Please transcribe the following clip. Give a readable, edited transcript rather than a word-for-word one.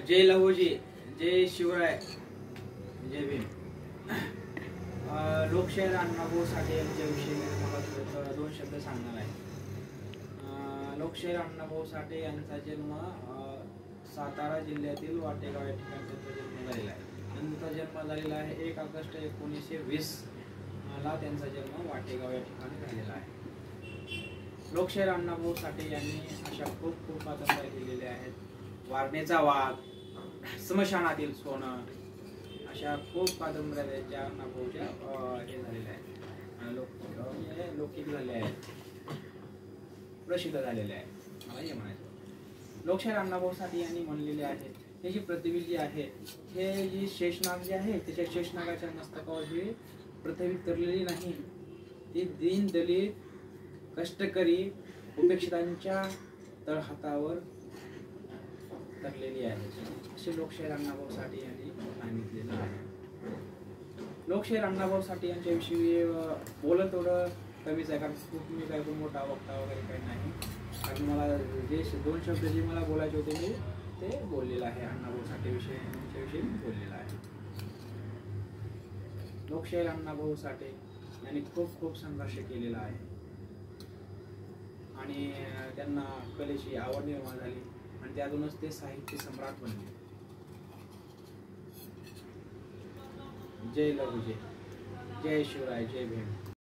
जय लहुजी, जय शिवराय, जय भीम। लोकशाहीर अण्णाभाऊ साठे यांच्याविषयी मी तुम्हाला दोन शब्द सांगणार आहे। लोकशाहीर अण्णाभाऊ साठे यांचा जन्म सातारा जिल्ह्यातील वाटेगाव या ठिकाणी त्यांचा जन्म झालेला आहे। त्यांचा जन्म झालेला आहे 1 ऑगस्ट 1920 ला त्यांचा जन्म वाटेगाव या ठिकाणी झालेला आहे। लोकशाहीर अण्णाभाऊ साठे यांनी अशा खूप कादंबऱ्या लिहिलेल्या आहेत। वारणेचा वाघ, स्मशानातील सोनं, अशा खूप कादंबऱ्या त्यांच्या अण्णाभाऊच्या हे झालेल्या आहेत, लौकिक झालेल्या आहेत, प्रसिद्ध झालेल्या आहेत। मला हे म्हणायचं लोकशाहीर अण्णाभाऊ साठे यांनी म्हणलेले आहे, त्याची पृथ्वी जी आहे, हे जी शेषनाग जे आहे त्याच्या शेषनागाच्या मस्तकावर जी पृथ्वी तरलेली नाही, ती दीन दलित कष्टकरी उपेक्षितांच्या तळहातावर तरलेली आहे, असे लोकशाहीर अण्णाभाऊ साठे यांनी सांगितलेलं आहे। लोकशाहीर अण्णाभाऊ साठे यांच्याविषयी बोलत थोडं कमीच आहे, कारण खूप मी काही मोठा वक्ता वगैरे काही नाही, कारण मला जे 2 शब्द जे मला बोलायचे होते मी ते बोललेलं आहे। अण्णाभाऊ साठे यांच्याविषयी मी बोललेलं आहे। लोकशाहीर अण्णाभाऊ साठे यांनी खूप संघर्ष केलेला आहे आणि त्यांना कलेची आवड निर्माण झाली आणि त्यातूनच ते साहित्य सम्राट बनले। जय लहुजी, जय शिवराय, जय भीम।